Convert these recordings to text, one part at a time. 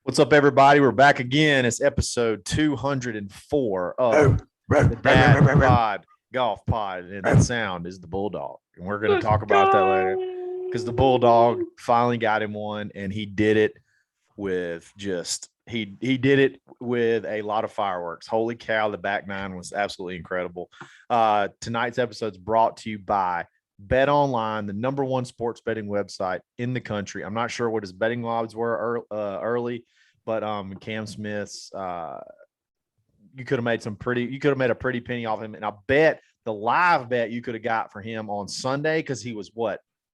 What's up, everybody? We're back again. It's episode 204 of the Dad Pod Golf Pod, and that sound is the Bulldog. And we're going to talk about that later because the Bulldog finally got him one, and he did it with he did it with a lot of fireworks. Holy cow, the back nine was absolutely incredible. Tonight's episode is brought to you by Bet Online, the number one sports betting website in the country. I'm not sure what his betting odds were early, but Cam Smith's you could have made a pretty penny off him. And I bet the live bet you could have got for him on Sunday, because he was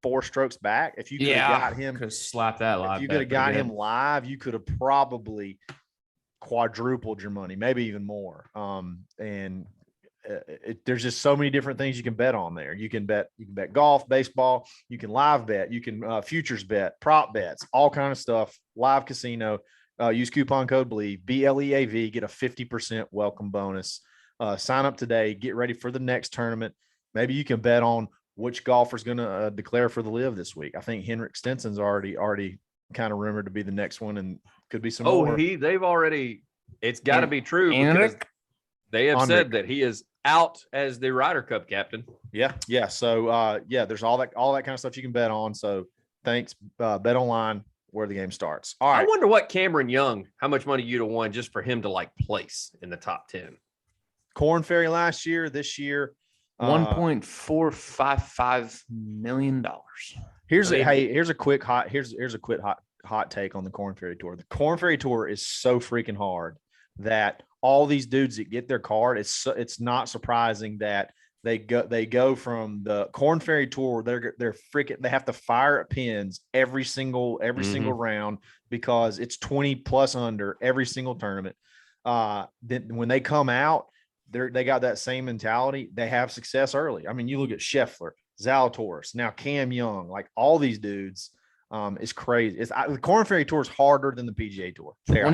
4 strokes back. If you could have got him, could slap that live. If you could have got him live, you could have probably quadrupled your money, maybe even more. There's just so many different things you can bet on there. You can bet golf, baseball, you can live bet, you can futures bet, prop bets, all kind of stuff, live casino. Use coupon code BLEAV, get a 50% welcome bonus. Sign up today, get ready for the next tournament. Maybe you can bet on which golfer's going to declare for the live this week. I think Henrik Stenson's already kind of rumored to be the next one, and could be some more. They've already, it's got to be true, because they have said that he is out as the Ryder Cup captain. Yeah. So there's all that kind of stuff you can bet on. So thanks, Bet Online, where the game starts. All right. I wonder what Cameron Young, how much money you'd have won just for him to place in the top 10. Corn Ferry last year, this year, $1.455 million. Here's a quick hot take on the Corn Ferry Tour. The Corn Ferry Tour is so freaking hard that all these dudes that get their card, it's not surprising that they go from the Corn Ferry Tour. They have to fire at pins every single round, because it's 20 plus under every single tournament. Then when they come out, they got that same mentality. They have success early. I mean, you look at Scheffler, Zalatoris, now Cam Young, all these dudes. It's crazy. The Corn Ferry Tour is harder than the PGA Tour. I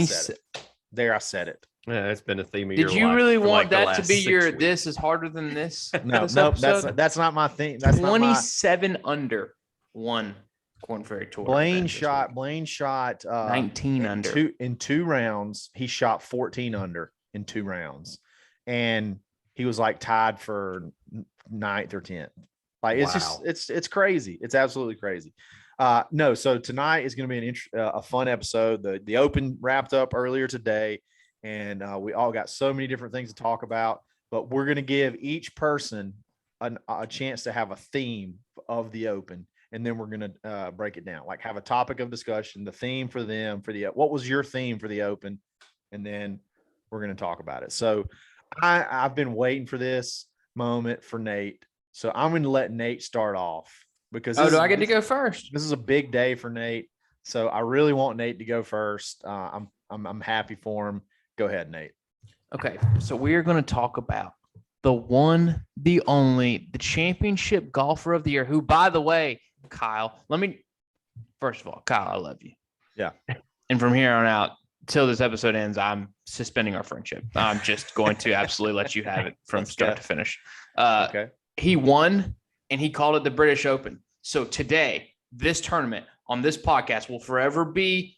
said it. Yeah, that's been a theme of your life. Did you really want that to be your weeks. This is harder than this? No, that's not my thing. That's 27 under one Corn Ferry Tour. Blaine shot 19 under in two rounds. He shot 14 under in 2 rounds, and he was tied for 9th or 10th. It's crazy. It's absolutely crazy. So tonight is going to be a fun episode. The Open wrapped up earlier today, and we all got so many different things to talk about, but we're going to give each person a chance to have a theme of the Open, and then we're going to break it down, have a topic of discussion, the theme for them, what was your theme for the Open, and then we're going to talk about it. So I've been waiting for this moment for Nate, so I'm going to let Nate start off, because do I get to go first? This is a big day for Nate, so I really want Nate to go first. I'm happy for him. Go ahead, Nate. Okay, so we are going to talk about the one, the only, the championship golfer of the year, who, by the way, Kyle, first of all, Kyle, I love you. Yeah. And from here on out, till this episode ends, I'm suspending our friendship. I'm just going to absolutely let you have it from start to finish. Okay. He won, and he called it the British Open. So today, this tournament on this podcast will forever be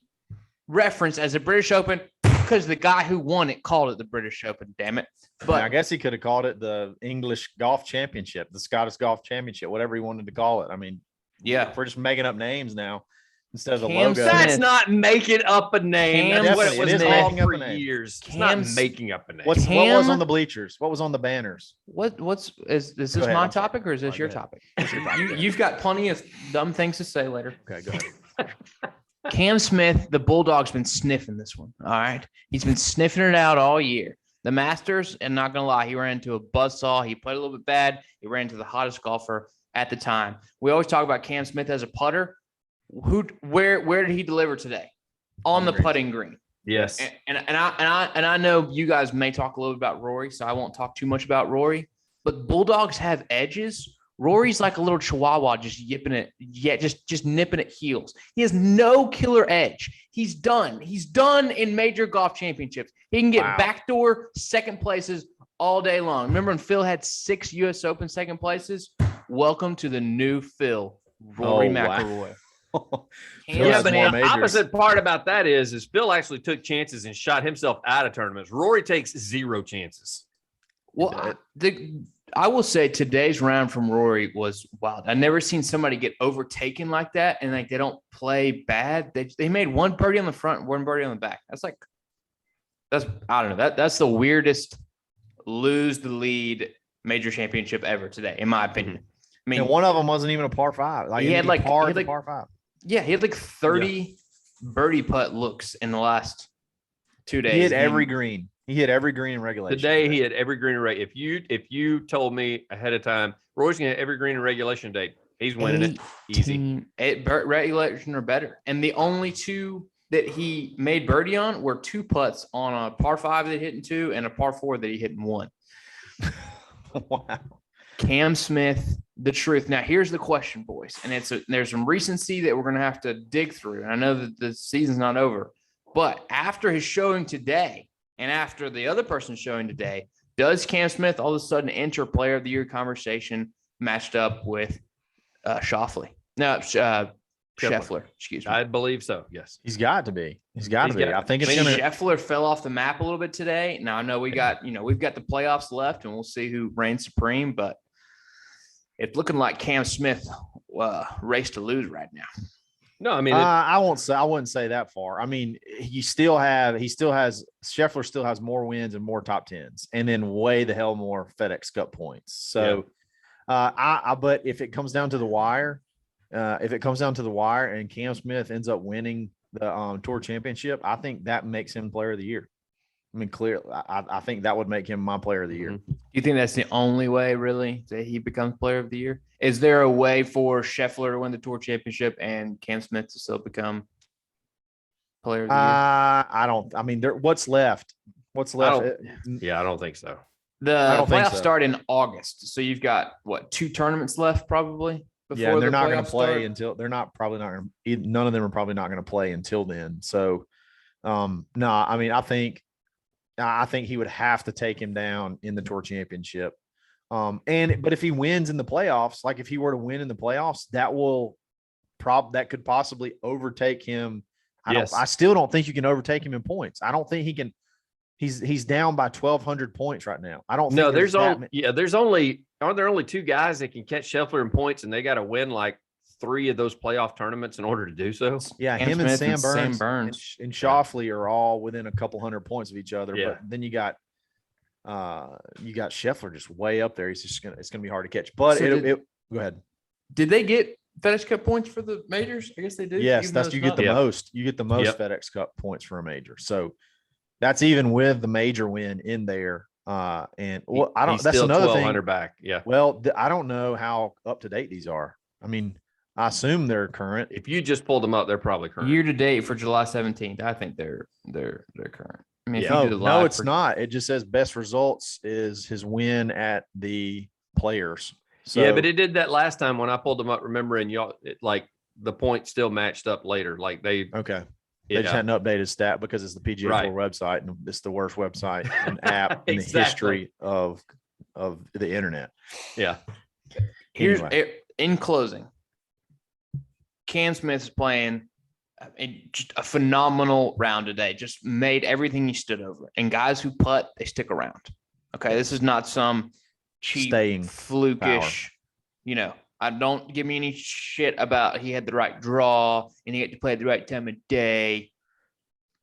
referenced as the British Open, because the guy who won it called it the British Open, damn it. But I guess he could have called it the English Golf Championship, the Scottish Golf Championship, whatever he wanted to call it. I mean, yeah, we're just making up names now instead of the logo. That's not making up a name. That's what it was called for years. It's not making up a name. What was on the bleachers? What was on the banners? Is this my topic, or is this your topic? You've got plenty of dumb things to say later. Okay, go ahead. Cam Smith, the Bulldog's been sniffing this one. All right. He's been sniffing it out all year. The Masters, and not going to lie, he ran into a buzzsaw. He played a little bit bad. He ran into the hottest golfer at the time. We always talk about Cam Smith as a putter. Where did he deliver today? On the putting green. Yes. And I know you guys may talk a little bit about Rory, so I won't talk too much about Rory. But Bulldogs have edges. Rory's like a little chihuahua, just yipping it, just nipping at heels. He has no killer edge. He's done. He's done in major golf championships. He can get backdoor second places all day long. Remember when Phil had 6 U.S. Open second places? Welcome to the new Phil, Rory McIlroy. Yeah, but more the majors. opposite part about that is Phil actually took chances and shot himself out of tournaments. Rory takes 0 chances. Well, I will say today's round from Rory was wild. I've never seen somebody get overtaken like that, and like they don't play bad. They made one birdie on the front, one birdie on the back. That's I don't know. That's the weirdest lose the lead major championship ever today, in my opinion. I mean, and one of them wasn't even a par 5. Like he had like par 5. Yeah, he had like 30 birdie putt looks in the last 2 days. He hit every green. He hit every green in regulation. Today he hit every green in regulation. If you told me ahead of time, Roy's gonna hit every green in regulation day, he's winning it easy. Regulation or better. And the only 2 that he made birdie on were 2 putts on a par 5 that he hit in 2 and a par 4 that he hit in 1. Wow. Cam Smith, the truth. Now, here's the question, boys, and there's some recency that we're going to have to dig through. And I know that the season's not over, but after his showing today and after the other person's showing today, does Cam Smith all of a sudden enter Player of the Year conversation matched up with Schauffele? No, Scheffler. Excuse me. I believe so. Yes, he's got to be. He's got to be. I think it's going to. Scheffler fell off the map a little bit today. Now I know we've got the playoffs left, and we'll see who reigns supreme. But it's looking like Cam Smith race to lose right now. No, I mean, I wouldn't say that far. I mean, Scheffler still has more wins and more top 10s, and then way the hell more FedEx Cup points. So, but if it comes down to the wire, and Cam Smith ends up winning the Tour Championship, I think that makes him Player of the Year. I mean, clearly, I think that would make him my Player of the Year. You think that's the only way, really, that he becomes Player of the Year? Is there a way for Scheffler to win the Tour Championship and Cam Smith to still become Player of the Year? I don't. I mean, what's left? What's left? I don't think so. The playoffs start in August, so you've got 2 tournaments left, probably. Yeah, and they're not going to play until none of them are probably not going to play until then. So, no, I mean, I think he would have to take him down in the Tour Championship. But if he wins in the playoffs, like if he were to win in the playoffs, that could possibly overtake him. I still don't think you can overtake him in points. I don't think he can. He's down by 1,200 points right now. I don't think aren't there only 2 guys that can catch Scheffler in points, and they got to win like 3 of those playoff tournaments in order to do so? Yeah, him and Sam Burns and Schauffele are all within a couple hundred points of each other. Yeah. But then you got Scheffler just way up there. It's going to be hard to catch. But go ahead. Did they get FedEx Cup points for the majors? I guess they do. Yes, you get the most. You get the most FedEx Cup points for a major. So that's even with the major win in there. I don't. That's another thing. Back. Yeah. Well, I don't know how up to date these are. I mean, I assume they're current. If you just pulled them up, they're probably current. Year to date for July 17th, I think they're current. I mean, no, it's not. It just says best results is his win at the Players. So, yeah, but it did that last time when I pulled them up. Remember, and y'all, the points still matched up later. Like they just hadn't updated stat because it's the PGA Tour website, and it's the worst website and app in the history of the internet. Yeah. In closing, Cam Smith is playing just a phenomenal round today. Just made everything he stood over. And guys who putt, they stick around. Okay, this is not some cheap, flukish. Power. I don't give me any shit about he had the right draw and he had to play at the right time of day.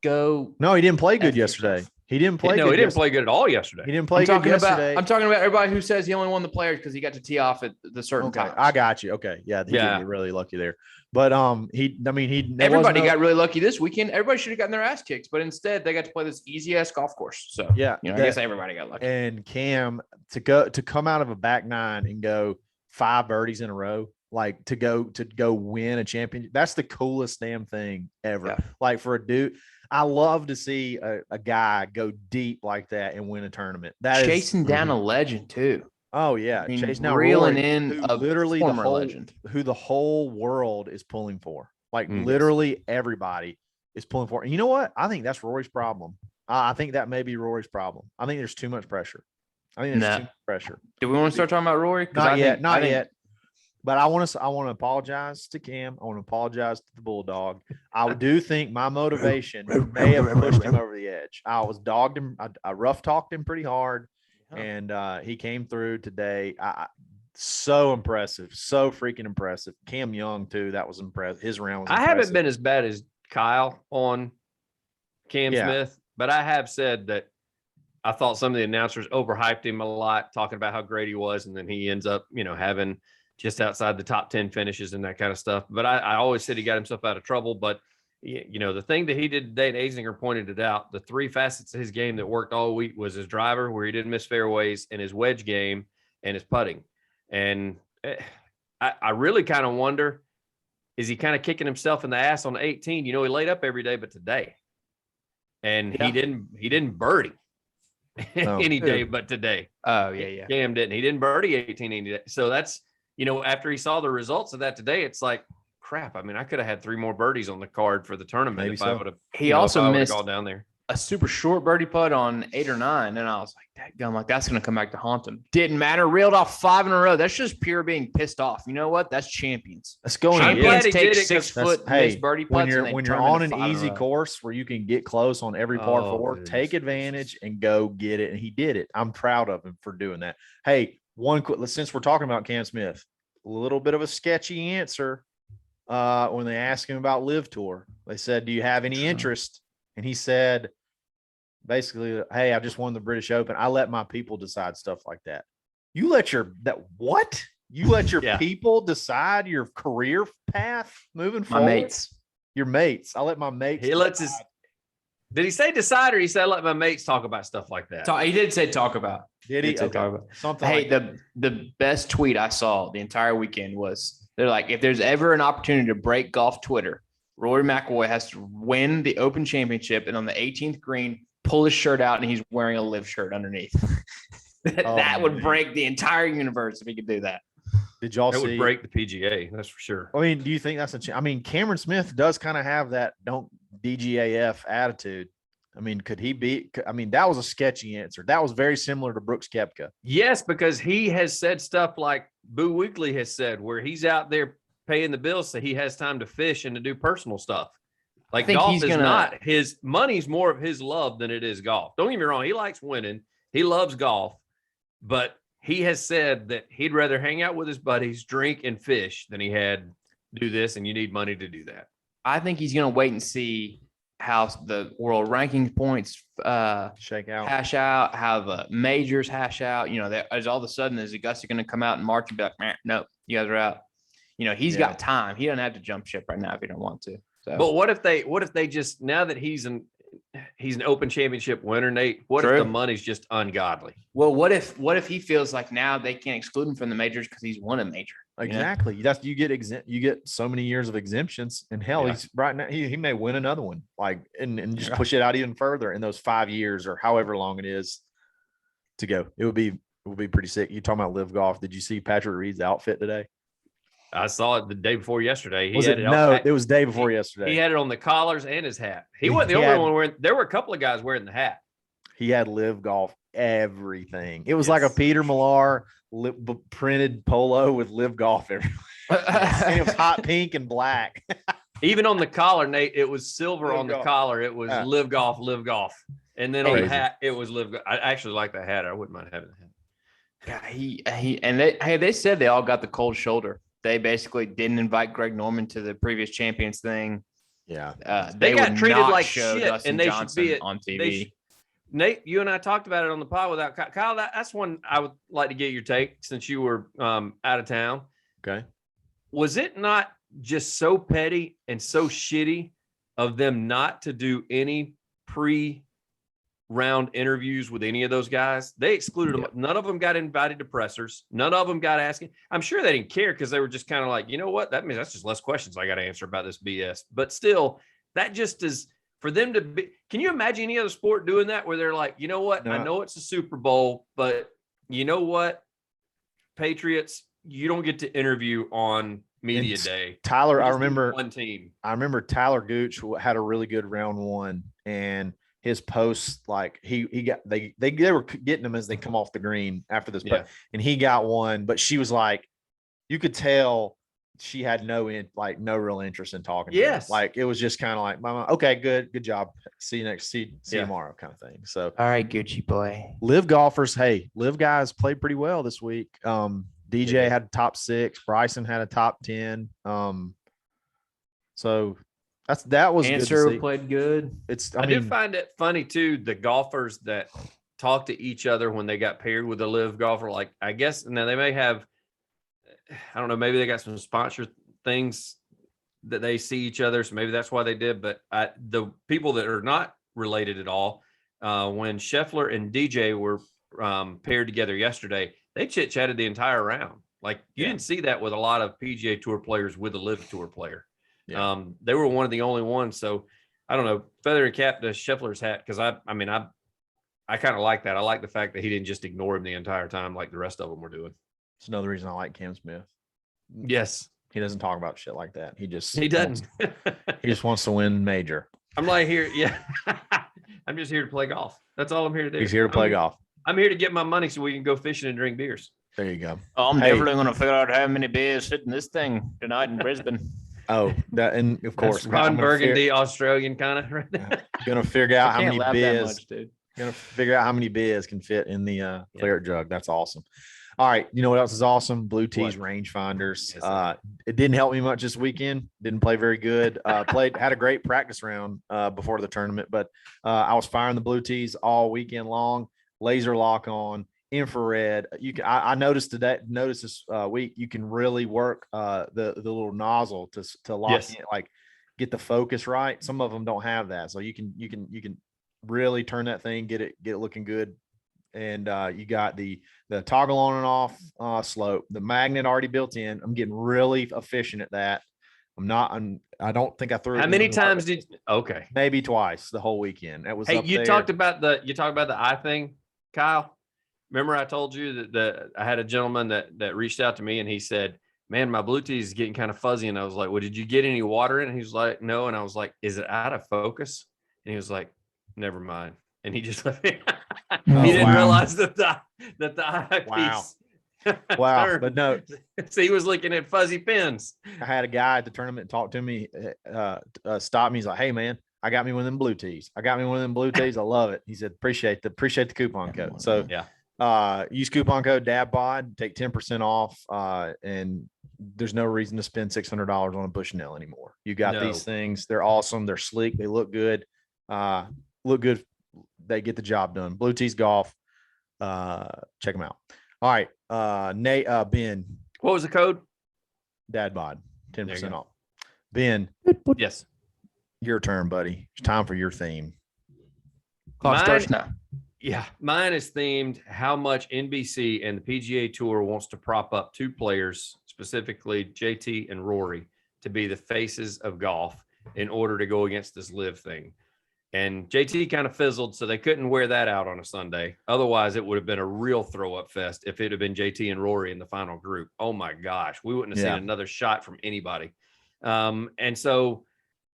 No, he didn't play good yesterday. He didn't play. No, he didn't play good at all yesterday. He didn't play good yesterday. I'm talking about everybody who says he only won the Players because he got to tee off at the certain time. I got you. Okay, he did really lucky there. But everybody got really lucky this weekend. Everybody should have gotten their ass kicked, but instead they got to play this easy ass golf course. So I guess everybody got lucky. And Cam to come out of a back nine and go 5 birdies in a row, like to go win a championship. That's the coolest damn thing ever. Yeah. Like for a dude. I love to see a guy go deep like that and win a tournament. Chasing down a legend too. Oh yeah, chasing down reeling in literally former legend who the whole world is pulling for. Like literally everybody is pulling for. And you know what? I think that's Rory's problem. I think that may be Rory's problem. I think there's too much pressure. Too much pressure. Do we want to start talking about Rory? Not yet. But I want to apologize to Cam. I want to apologize to the Bulldog. I do think my motivation may have pushed him over the edge. I was dogged him. I rough talked him pretty hard, and he came through today. So impressive, so freaking impressive. Cam Young too. That was impressive. His round was. I haven't been as bad as Kyle on Cam Smith, but I have said that I thought some of the announcers overhyped him a lot, talking about how great he was, and then he ends up, having just outside the top 10 finishes and that kind of stuff. But I always said he got himself out of trouble. But the thing that he did today, and Azinger pointed it out, the three facets of his game that worked all week was his driver, where he didn't miss fairways, and his wedge game and his putting. And I really kind of wonder, is he kind of kicking himself in the ass on the 18? He laid up every day, but today, and he didn't birdie any day but today. Oh yeah. Cam didn't. He didn't birdie 18 any day. So that's after he saw the results of that today, it's like crap. I mean, I could have had 3 more birdies on the card for the tournament if I would have. He also missed all down there. A super short birdie putt on 8 or 9, and I was like, "That gum, that's going to come back to haunt him." Didn't matter. Reeled off 5 in a row. That's just pure being pissed off. You know what? That's champions. Let's go. Champions take 6-foot missed birdie putts. When you're on an easy course where you can get close on every par 4, take advantage and go get it. And he did it. I'm proud of him for doing that. Hey, since we're talking about Cam Smith, a little bit of a sketchy answer when they asked him about Live Tour. They said, "Do you have any interest?" And he said, basically, "Hey, I just won the British Open. I let my people decide stuff like that." You let your people decide your career path moving forward? My mates. Your mates. I let my mates. He lets his. Did he say decide, or he said let my mates talk about stuff like that? He did say talk about. Did he? Talk about something. Hey, the best tweet I saw the entire weekend was, they're like, if there's ever an opportunity to break golf Twitter, Rory McIlroy has to win the Open Championship, and on the 18th green, pull his shirt out, and he's wearing a Live shirt underneath. That would break the entire universe if he could do that. Did y'all see? It would break the PGA, that's for sure. I mean, do you think that's Cameron Smith does kind of have that don't DGAF attitude. I mean, could he be? I mean, that was a sketchy answer. That was very similar to Brooks Koepka. Yes, because he has said stuff like Boo Weekley has said, where he's out there paying the bills so he has time to fish and to do personal stuff. Like golf is not his money's more of his love than it is golf. Don't get me wrong. He likes winning. He loves golf, but he has said that he'd rather hang out with his buddies, drink and fish than he had do this. And you need money to do that. I think he's going to wait and see how the world ranking points shake out, hash out, how the majors hash out. You know, as all of a sudden, is Augusta going to come out in March and be like, nope, you guys are out. You know, he's got time. He doesn't have to jump ship right now if he don't want to. So. But what if they just, now that he's an Open Championship winner, Nate, what if the money's just ungodly? Well, what if he feels like now they can't exclude him from the majors because he's won a major? Exactly. You know? You get so many years of exemptions, and hell, he's right now he may win another one, like and just push it out even further in those 5 years or however long it is to go. It would be pretty sick. You talking about Live Golf? Did you see Patrick Reed's outfit today? I saw it the day before yesterday. It was day before yesterday. He had it on the collars and his hat. He wasn't the only one wearing. There were a couple of guys wearing the hat. He had Live Golf everything. It was like a Peter Millar printed polo with Live Golf everywhere. And it was hot pink and black. Even on the collar, Nate, it was silver on the collar. It was Live Golf, Live Golf. And then on the hat, it was Live Golf. I actually like the hat. I wouldn't mind having the hat. Yeah, they said they all got the cold shoulder. They basically didn't invite Greg Norman to the previous champions thing. Yeah. They got treated like shit, Dustin and they Johnson should be on TV. Nate, you and I talked about it on the pod without Kyle. That's one I would like to get your take since you were out of town. Okay. Was it not just so petty and so shitty of them not to do any pre-round interviews with any of those guys? They excluded them. None of them got invited to pressers. None of them got asking. I'm sure they didn't care because they were just kind of like, you know what? That means that's just less questions I got to answer about this BS. But still, that just is for them to be. Can you imagine any other sport doing that where they're like, you know what? No. I know it's a Super Bowl, but you know what? Patriots, you don't get to interview on media day. Tyler, I remember one team. I remember Tyler Gooch had a really good round one, and his posts, like they were getting them as they come off the green after this, and he got one, but she was like, you could tell she had no real interest in talking. Yes. To him. Like it was just kind of like, Mama, okay, good job. See you see you tomorrow kind of thing. So all right, Gucci boy. live golfers, hey, live guys played pretty well this week. DJ had a top 6, Bryson had a top 10. So that was Answer good to see. played good. I do find it funny too, the golfers that talk to each other when they got paired with a live golfer. Like, I guess now they may have, I don't know, maybe they got some sponsor things that they see each other. So maybe that's why they did. But the people that are not related at all, when Scheffler and DJ were paired together yesterday, they chit-chatted the entire round. Like you didn't see that with a lot of PGA Tour players with a live tour player. Yeah. They were one of the only ones. So I don't know, feather and cap to Scheffler's hat. Cause I kind of like that. I like the fact that he didn't just ignore him the entire time like the rest of them were doing. It's another reason I like Cam Smith. Yes. He doesn't talk about shit like that. He doesn't. He just wants to win major. I'm like here. Yeah. I'm just here to play golf. That's all I'm here to do. He's here to play golf. I'm here to get my money so we can go fishing and drink beers. There you go. Oh, I'm definitely going to figure out how many beers fit in this thing tonight in Brisbane. Oh, that, and of course, Ron Burgundy, Australian kind of. Right? Gonna figure out how many beers. Dude. Gonna figure out how many beers can fit in the claret jug. That's awesome. All right, you know what else is awesome? Blue Tees rangefinders. Yes, it didn't help me much this weekend. Didn't play very good. Had a great practice round before the tournament, but I was firing the Blue Tees all weekend long. Laser lock on, infrared. You can. I noticed this week you can really work the little nozzle to lock in, like get the focus right. Some of them don't have that, so you can really turn that thing, get it looking good. And you got the toggle on and off slope, the magnet already built in. I'm getting really efficient at that. I don't think I threw it. How many times did? Okay, maybe twice the whole weekend. That was. Hey, you talked about the eye thing, Kyle. Remember I told you that I had a gentleman that reached out to me and he said, "Man, my Blue Tee is getting kind of fuzzy." And I was like, "Well, did you get any water in?" And he was like, "No." And I was like, "Is it out of focus?" And he was like, "Never mind." And he just left me. He didn't realize that the eyepiece. Wow. But no. So he was looking at fuzzy pins. I had a guy at the tournament talk to me, stop me. He's like, "Hey man, I got me one of them Blue Tees. I love it." He said, appreciate the coupon code. So use coupon code DADBOD, take 10% off. And there's no reason to spend $600 on a Bushnell anymore. You got these things. They're awesome. They're sleek. They look good. They get the job done. Blue Tees Golf. Check them out. All right. Nate, Ben. What was the code? DADBOD, 10% off. Ben. Yes. Your turn, buddy. It's time for your theme. Clock starts now. Yeah. Mine is themed how much NBC and the PGA Tour wants to prop up 2 players, specifically JT and Rory, to be the faces of golf in order to go against this live thing. And JT kind of fizzled, so they couldn't wear that out on a Sunday. Otherwise, it would have been a real throw-up fest if it had been JT and Rory in the final group. Oh, my gosh. We wouldn't have seen another shot from anybody. And so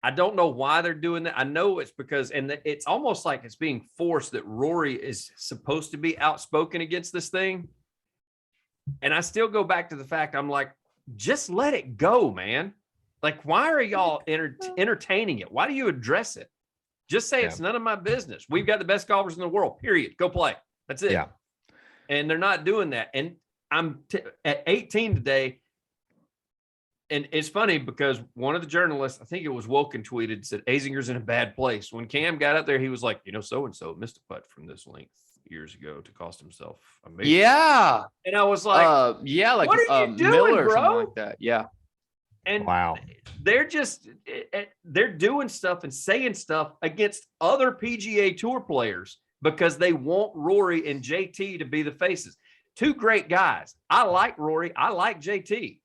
I don't know why they're doing that. I know it's because – and it's almost like it's being forced that Rory is supposed to be outspoken against this thing. And I still go back to the fact I'm like, just let it go, man. Like, why are y'all entertaining it? Why do you address it? Just say it's none of my business. We've got the best golfers in the world, period. Go play. That's it. Yeah. And they're not doing that. And I'm at 18 today. And it's funny because one of the journalists, I think it was Woken, tweeted, said, Azinger's in a bad place. When Cam got up there, he was like, so-and-so missed a putt from this length years ago to cost himself a major. Yeah. And I was like, what are you doing, Miller, bro? Or something like that. Yeah. And they're doing stuff and saying stuff against other PGA Tour players because they want Rory and JT to be the faces. 2 great guys. I like Rory. I like JT.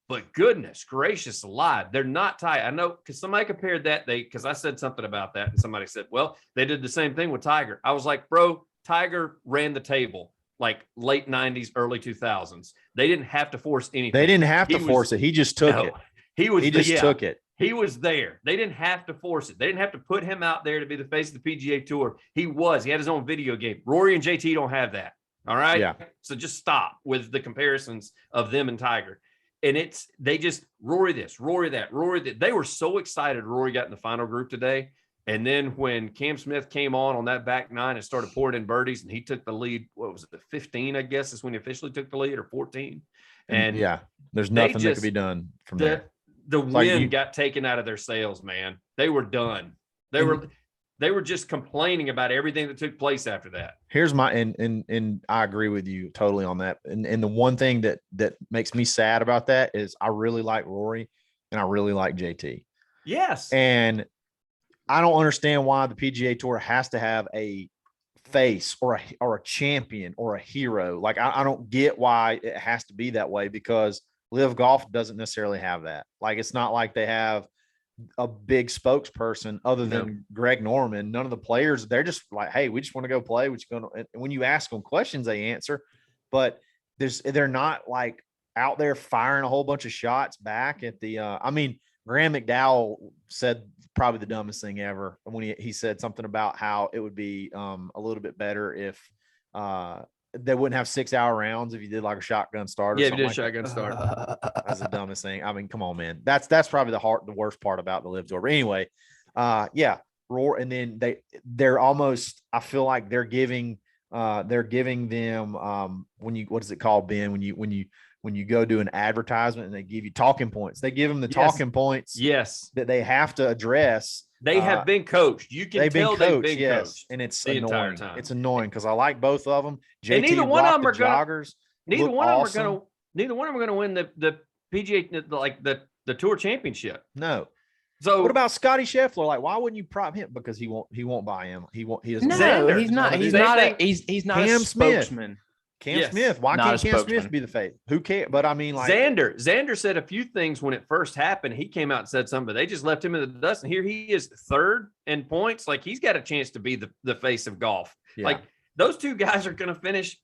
But goodness gracious alive, they're not tight. I know because somebody compared that because I said something about that and somebody said, well, they did the same thing with Tiger. I was like, bro, Tiger ran the table like late 90s, early 2000s. They didn't have to force anything. They didn't have to force it. He just took it. He just took it. He was there. They didn't have to force it. They didn't have to put him out there to be the face of the PGA Tour. He had his own video game. Rory and JT don't have that. All right. Yeah. So just stop with the comparisons of them and Tiger. and they just Rory this, Rory that, Rory that. They were so excited Rory got in the final group today. And then when Cam Smith came on that back nine and started pouring in birdies, and he took the lead, what was it, 15, I guess is when he officially took the lead, or 14. And yeah, there's nothing that could be done from there. The wind got taken out of their sails, man. They were done. They were just complaining about everything that took place after that. Here's my and I agree with you totally on that. And the one thing that makes me sad about that is I really like Rory and I really like JT. Yes. And I don't understand why the PGA Tour has to have a face or a champion or a hero. Like I don't get why it has to be that way, because Live Golf doesn't necessarily have that. Like it's not like they have a big spokesperson other than Greg Norman. None of the players, they're just like, hey, we just want to go play. And when you ask them questions, they answer, but they're not like out there firing a whole bunch of shots back at the Graham McDowell said probably the dumbest thing ever when he said something about how it would be a little bit better if they wouldn't have 6-hour rounds if you did like a shotgun start. Yeah, if you did a shotgun start. That's the dumbest thing. I mean, come on, man. That's probably the worst part about the Live Tour. But anyway, Roar, and then they're almost. I feel like they're giving them what is it called, Ben? When you go do an advertisement and they give you talking points, they give them the talking points. Yes, that they have to address. They have been coached. You can tell they've been coached, and it's annoying. It's annoying because I like both of them. JT, and neither one of them are joggers. Neither one of them are going to win the PGA like the Tour Championship. No. So what about Scotty Scheffler? Like, why wouldn't you prop him? Because he won't buy him. He doesn't. No, Xander. he's not. He's not Cam a spokesman. Cam Smith. Why can't Cam Smith be the face? Who cares? But I mean, like Xander said a few things when it first happened. He came out and said something, but they just left him in the dust. And here he is, third in points. Like he's got a chance to be the face of golf. Yeah. Like those two guys are going to finish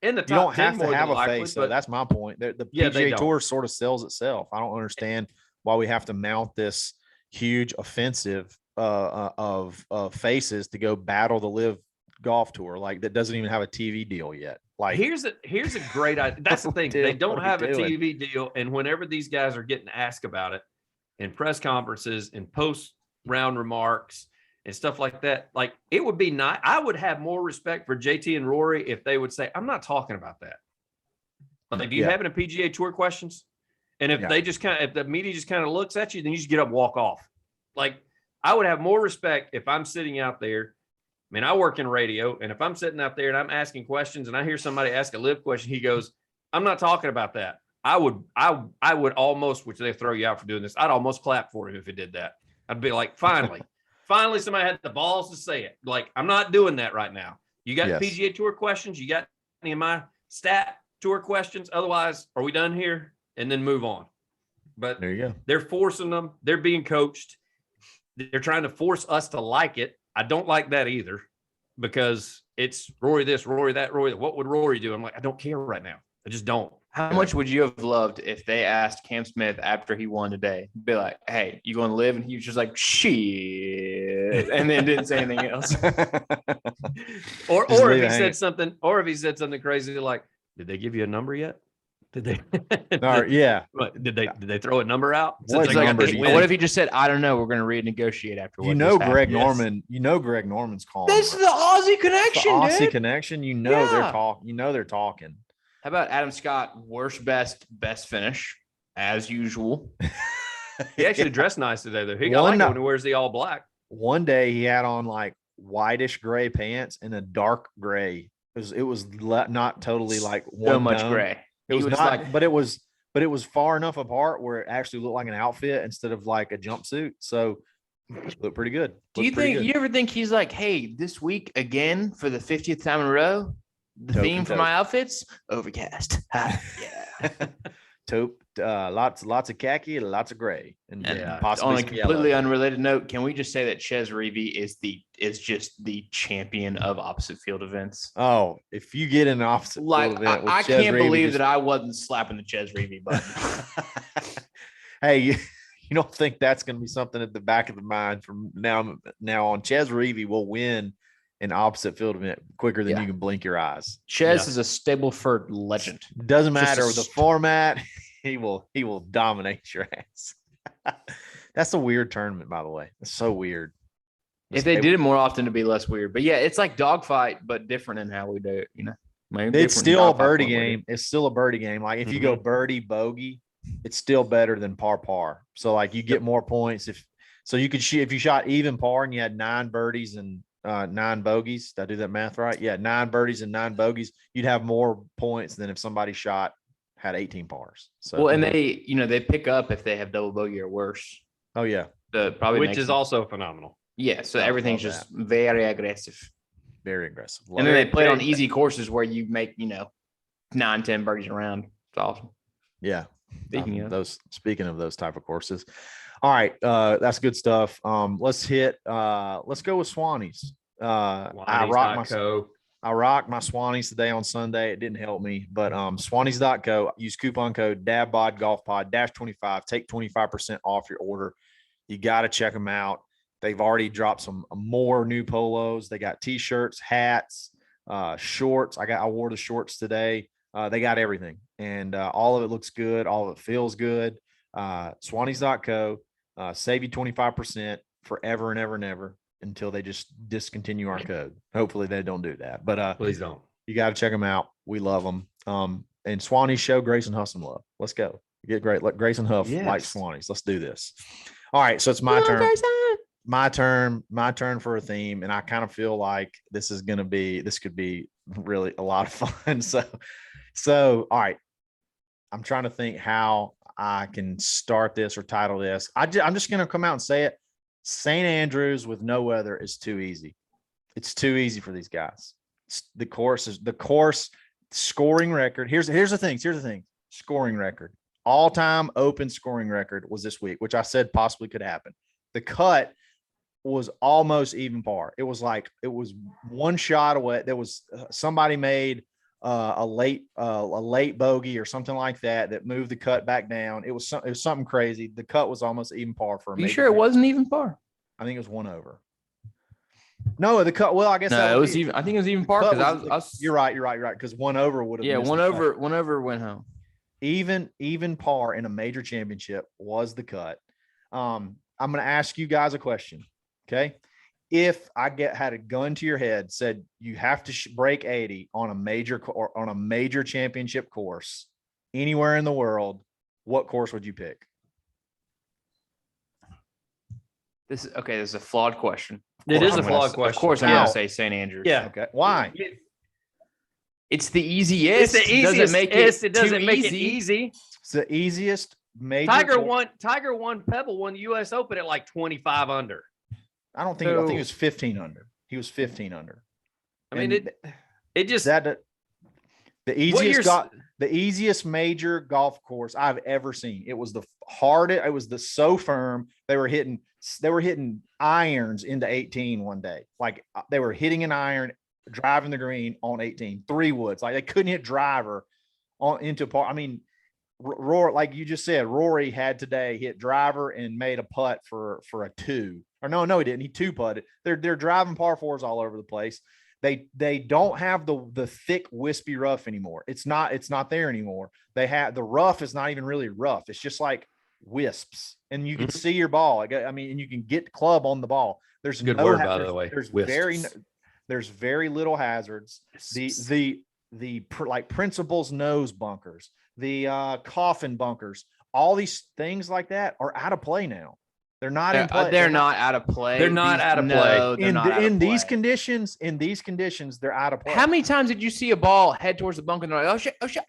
in the top. You don't have to have a face, though. That's my point. The PGA Tour sort of sells itself. I don't understand why we have to mount this huge offensive of faces to go battle the Live Golf Tour. Like that doesn't even have a TV deal yet. Like here's a great idea. That's the thing. They don't have a TV deal. And whenever these guys are getting asked about it in press conferences and post round remarks and stuff like that, like it would be nice. I would have more respect for JT and Rory if they would say, I'm not talking about that. Like, do you have any PGA Tour questions? And if they just if the media just kind of looks at you, then you just get up and walk off. Like I would have more respect if I'm sitting out there. I mean, I work in radio, and if I'm sitting out there and I'm asking questions and I hear somebody ask a Live question, he goes, I'm not talking about that. I would almost, which they throw you out for doing this, I'd almost clap for him if he did that. I'd be like, finally somebody had the balls to say it. Like, I'm not doing that right now. You got PGA Tour questions? You got any of my stat tour questions? Otherwise, are we done here? And then move on. But there you go. They're forcing them. They're being coached. They're trying to force us to like it. I don't like that either, because it's Rory this, Rory that, Rory that. What would Rory do? I'm like, I don't care right now. I just don't. How much would you have loved if they asked Cam Smith after he won today, be like, hey, you going to Live? And he was just like, shit, and then didn't say anything else. or if he said something crazy like, did they give you a number yet? Did they? What, did they throw a number out? What if he just said, I don't know, we're going to renegotiate afterwards? Greg Norman. You know Greg Norman's calling. This is the Aussie connection, Aussie connection. They're talking. They're talking. How about Adam Scott? Worst, best finish as usual. He actually dressed nice today, though. He got like when he wears the all black. One day he had on like whitish gray pants and a dark gray. It was not totally like so much gray. It was not, like, but it was far enough apart where it actually looked like an outfit instead of like a jumpsuit. So it looked pretty good. You ever think he's like, hey, this week again for the 50th time in a row, the theme for my outfits, overcast. Yeah. Taupe, lots of khaki, lots of gray, and possibly on a completely unrelated note. Can we just say that Chez Reavie is just the champion of opposite field events? Oh, if you get an opposite field event, I can't believe that I wasn't slapping the Chez Reavie button. Hey, you don't think that's going to be something at the back of the mind from now on? Chez Reavie will win an opposite field event quicker than you can blink your eyes. Chez is a Stableford legend. Doesn't matter the format. he will dominate your ass. That's a weird tournament, by the way. It's so weird. If they did it more often, it'd be less weird. But yeah, it's like dogfight, but different in how we do it. Maybe it's different still a dogfight birdie point we do. game. It's still a birdie game. Like if you go birdie bogey, it's still better than par. So like you get more points if you could shoot if you shot even par and you had 9 birdies and 9 bogeys. Did I do that math right? Yeah, 9 birdies and 9 bogeys. You'd have more points than if somebody had 18 pars. So well, and they pick up if they have double bogey or worse. Oh yeah, which is also phenomenal. Yeah, so everything's just very aggressive. Very aggressive. And then they play it on easy courses where you make 9, 10 birdies around. It's awesome. Yeah. Speaking of those type of courses. All right. That's good stuff. Let's go with Swannies. I rocked my Swannies today on Sunday. It didn't help me, but Swannies.co, use coupon code Dadbod Golf Pod -25, take 25% off your order. You got to check them out. They've already dropped some more new polos. They got t-shirts, hats, shorts. I wore the shorts today. They got everything, and all of it looks good. All of it feels good. Swannies.co, save you 25% forever and ever and ever until they just discontinue our code. Hopefully they don't do that, but please don't. You got to check them out. We love them. And Swannies show Grayson Huff some love. Let's go. Get great. Let Grayson Huff like Swannies. Let's do this. All right, so it's my turn. My turn for a theme, and I kind of feel like this could be really a lot of fun. So all right, I'm trying to think how I can start this or title this. I'm just going to come out and say it. St. Andrews with no weather is too easy. It's too easy for these guys. The course scoring record. Here's the thing. Scoring record. All-time open scoring record was this week, which I said possibly could happen. The cut was almost even par. It was one shot away. There was somebody made a late bogey or something like that moved the cut back down. It was something crazy. The cut was almost even par for me. You sure it wasn't even par? I think it was 1 over. No, the cut. Well, I guess it was even. I think it was even par because You're right. Because 1 over would have. Yeah, 1 over went home. Even par in a major championship was the cut. I'm going to ask you guys a question. Okay. If I had a gun to your head, said you have to break 80 on a major championship course anywhere in the world, what course would you pick? This is a flawed question. It is a flawed question. Of course, I'm going to say St. Andrews. Yeah. Okay. Why? It's the easiest. It's the easiest. It doesn't make it easy. It's the easiest major. Tiger won Pebble won the U.S. Open at like 25 under. I don't think. I think it was 15 under. He was 15 under. I mean, it just the easiest major golf course I've ever seen. It was the hardest. It was so firm. They were hitting irons into 18 one day. Like they were hitting an iron, driving the green on 18, 3 woods. Like they couldn't hit driver into par. I mean, Rory, like you just said, Rory had today hit driver and made a putt for a 2. Or no, he didn't. He 2-putted. They're driving par 4s all over the place. They don't have the thick wispy rough anymore. It's not there anymore. They have the rough is not even really rough. It's just like wisps, and you can see your ball. I mean, and you can get club on the ball. There's good word, by the way. There's very little hazards. The like principal's nose bunkers, the coffin bunkers, all these things like that are out of play now. They're not in play. They're not out of play. They're not out of play. In these conditions, they're out of play. How many times did you see a ball head towards the bunker and they're like, oh shit,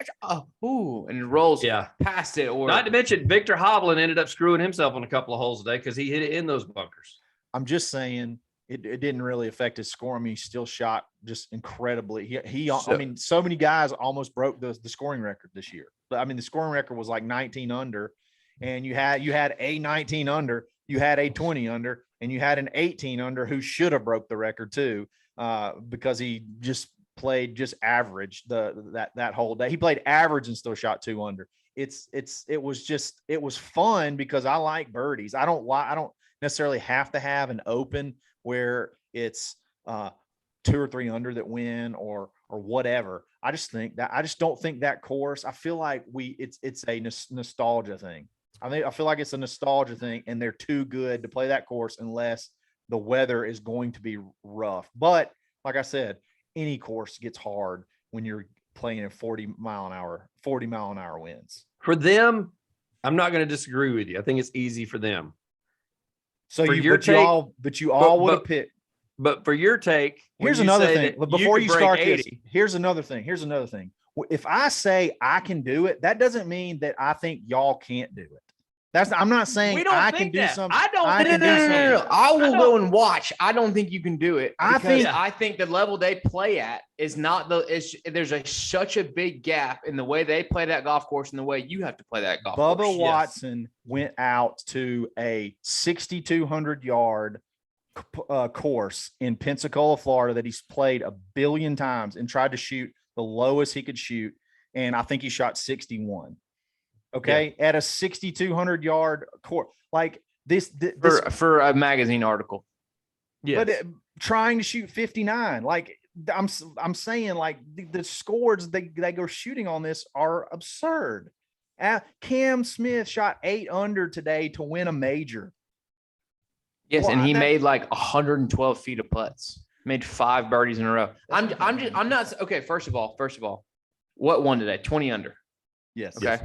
ooh, and it rolls past it? Or not to mention Victor Hovland ended up screwing himself on a couple of holes today because he hit it in those bunkers. I'm just saying it didn't really affect his score. I mean, he still shot just incredibly. I mean, so many guys almost broke the scoring record this year. But I mean, the scoring record was like 19 under, and you had a 19 under. You had a 20 under, and you had an 18 under who should have broke the record too, because he just played just average that whole day. He played average and still shot 2 under. It was fun because I like birdies. I don't necessarily have to have an open where it's 2 or 3 under that win, or or whatever. I just don't think that course, I feel like it's a nostalgia thing. I feel like it's a nostalgia thing, and they're too good to play that course unless the weather is going to be rough. But like I said, any course gets hard when you're playing in 40 mile an hour winds. For them, I'm not going to disagree with you. I think it's easy for them. So you all would have picked. But for your take, here's another thing. Before you start this, here's another thing. If I say I can do it, that doesn't mean that I think y'all can't do it. I'm not saying I can do something. I don't. No. I will go and watch. I don't think you can do it. I think the level they play at is not there's such a big gap in the way they play that golf course and the way you have to play that golf course. Bubba Watson went out to a 6,200 yard course in Pensacola, Florida, that he's played a billion times and tried to shoot the lowest he could shoot, and I think he shot 61. Okay, at a 6,200 yard course, like this for a magazine article. Yeah, but trying to shoot 59, like I'm saying, like the scores they go shooting on this are absurd. Cam Smith shot 8 under today to win a major. Yes, and he made like 112 feet of putts. Made 5 birdies in a row. I'm not okay. First of all, what won today? 20 under. Yes. Okay. Yes.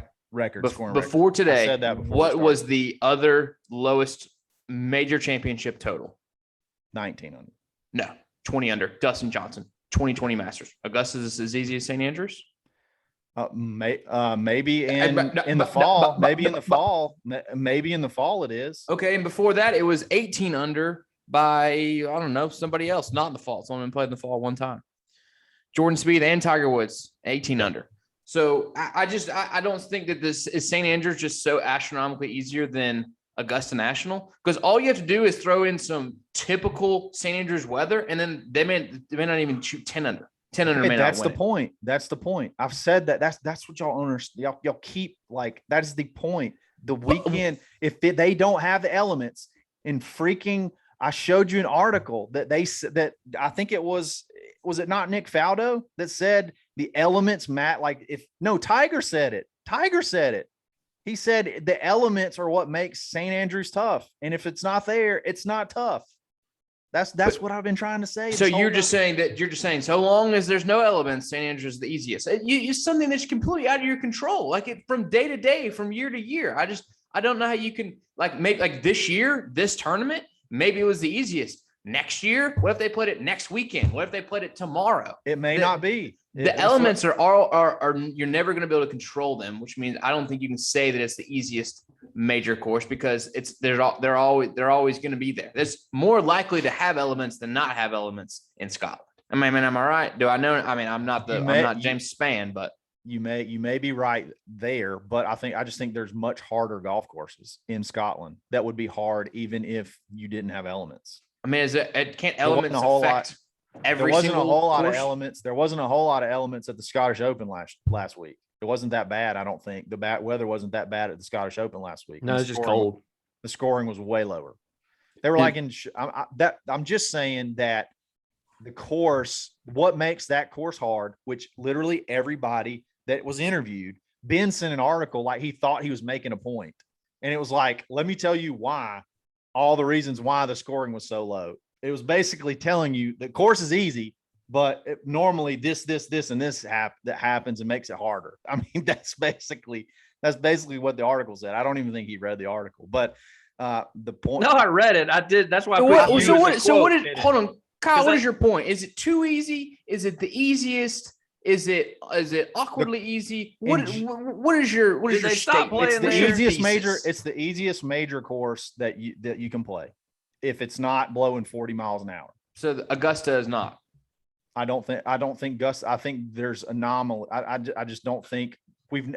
Before today, what was the other lowest major championship total? 19 under. No, 20 under. Dustin Johnson, 2020 Masters. Augusta is as easy as St. Andrews? Maybe in the fall. Maybe in the fall it is. Okay, and before that, it was 18 under by, I don't know, somebody else. Not in the fall. It's only been played in the fall one time. Jordan Spieth and Tiger Woods, 18 under. So I don't think that this is St. Andrews just so astronomically easier than Augusta National, because all you have to do is throw in some typical St. Andrews weather, and then they may not even shoot 10 under. 10 under. That's the point. That's the point. I've said that. That's what y'all understand. Y'all keep like that is the point. The weekend, if they don't have the elements in freaking. I showed you an article that that I think it was it not Nick Faldo that said the elements Tiger said it. Tiger said it. He said the elements are what makes St. Andrews tough. And if it's not there, it's not tough. That's what I've been trying to say. So you're just saying so long as there's no elements, St. Andrews is the easiest. It's something that's completely out of your control. Like from day to day, from year to year. I don't know how you can make this year, this tournament, maybe it was the easiest. Next year, what if they played it next weekend? What if they played it tomorrow? It may not be. The elements are you're never going to be able to control them, which means I don't think you can say that it's the easiest major course, because they're always going to be there. It's more likely to have elements than not have elements in Scotland. I mean, am I right? Do I know? I mean, I'm not James Spann, but you may be right there, but I just think there's much harder golf courses in Scotland that would be hard even if you didn't have elements. I mean, can't elements affect every single course? There wasn't a whole lot of elements. There wasn't a whole lot of elements at the Scottish Open last week. It wasn't that bad, I don't think. The bad weather wasn't that bad at the Scottish Open last week. No, it's just cold. The scoring was way lower. They were I'm just saying that the course, what makes that course hard, which literally everybody that was interviewed, Ben sent an article like he thought he was making a point. And it was like, let me tell you why, all the reasons why the scoring was so low. It was basically telling you the course is easy, but normally this, and this that happens and makes it harder. I mean, that's basically what the article said. I don't even think he read the article, but the point. No, I read it. I did. That's why. Hold on, Kyle. What is your point? Is it too easy? Is it the easiest? Is it awkwardly easy? What is your statement? It's the easiest major course that you can play if it's not blowing 40 miles an hour. So Augusta is not. I don't think Gus. I think there's anomaly. I just don't think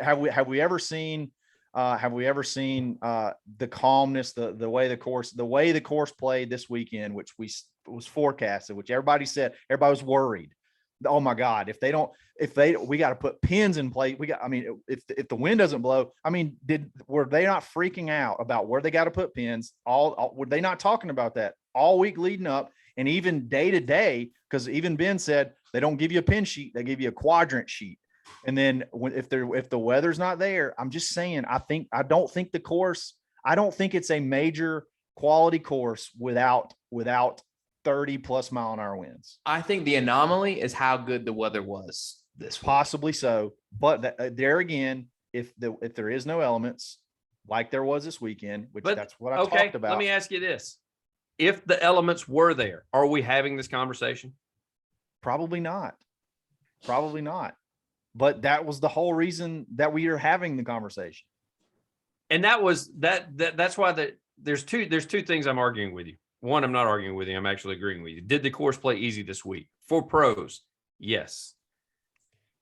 have we ever seen the calmness, the way the course played this weekend, which was forecasted, which everybody was worried. Oh my God, we got to put pins in place. If the wind doesn't blow, were they not freaking out about where they got to put pins? Were they not talking about that all week leading up? And even day to day, because even Ben said They don't give you a pin sheet. They give you a quadrant sheet. And then if the weather's not there, I'm just saying, I don't think it's a major quality course without 30 plus mile an hour winds. I think the anomaly is how good the weather was this week. Possibly so. But there again, if there is no elements like there was this weekend, that's what I talked about. Let me ask you this. If the elements were there, are we having this conversation? Probably not. But that was the whole reason that we are having the conversation. And that's why there's two things I'm arguing with you. One, I'm not arguing with you. I'm actually agreeing with you. Did the course play easy this week? For pros, yes.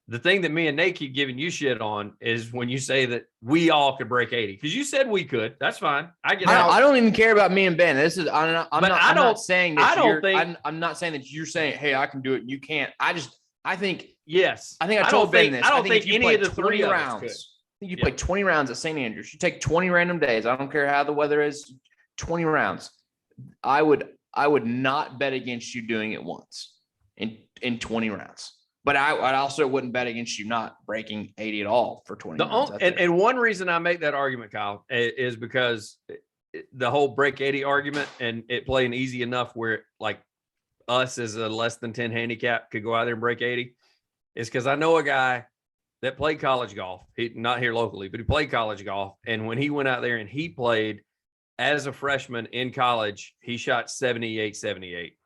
The thing that me and Nate keep giving you shit on is when you say that we all could break 80, because you said we could. That's fine. I get I don't even care about me and Ben. This is I'm not saying that I'm not saying that you're saying, hey, I can do it and you can't. I think yes. I told Ben this. I don't think any of the 20 rounds. I think you play 20 rounds at St. Andrews. You take 20 random days. I don't care how the weather is. 20 rounds. I would not bet against you doing it once in 20 rounds. But I also wouldn't bet against you not breaking 80 at all for 20 rounds. And one reason I make that argument, Kyle, is because the whole break 80 argument and it playing easy enough where like us as a less than 10 handicap could go out there and break 80 is because I know a guy that played college golf. He not here locally, but he played college golf. And when he went out there and he played as a freshman in college, he shot 78.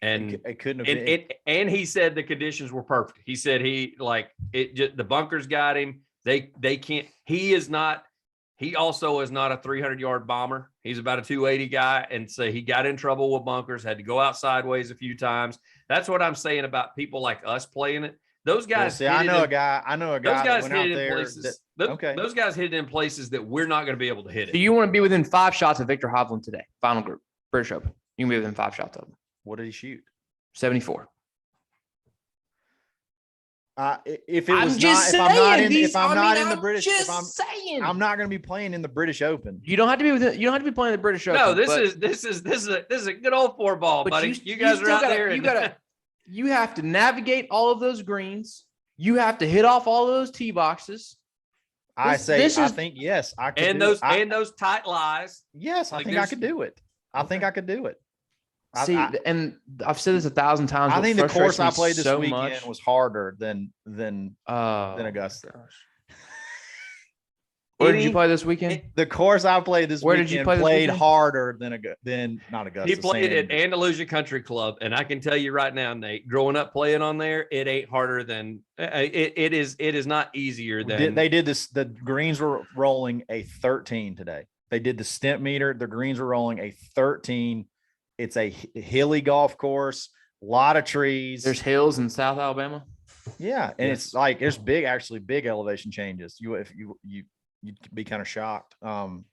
And it couldn't have been. And he said the conditions were perfect. He said the bunkers got him. They can't. He also is not a 300-yard bomber. He's about a 280 guy, and so he got in trouble with bunkers. Had to go out sideways a few times. That's what I'm saying about people like us playing it. Those guys. I know a guy. Those guys that went hit out it in there. places. Those guys hit it in places that we're not going to be able to hit it. Do you want to be within 5 shots of Victor Hovland today? Final group, British Open. You can be within 5 shots of him. What did he shoot? 74. If I'm not in the British, I'm not going to be playing in the British Open. You don't have to be within. You don't have to be playing the British Open. No, this is a good old 4-ball, buddy. You guys are out there. You have to navigate all of those greens. You have to hit off all of those tee boxes. I think yes, I could. And those tight lies. Yes, I think I could do it. And I've said this 1,000 times. I think the course I played this weekend was harder than Augusta. Where did you play this weekend? The course I played this weekend played harder than not Augusta. He played at Andalusia Country Club, and I can tell you right now, Nate, growing up playing on there, it ain't harder than it is not easier than they did this. The greens were rolling a 13 today. They did the stent meter. The greens were rolling a 13. It's a hilly golf course, a lot of trees. There's hills in South Alabama. Yeah, and it's like there's big elevation changes. You'd be kind of shocked.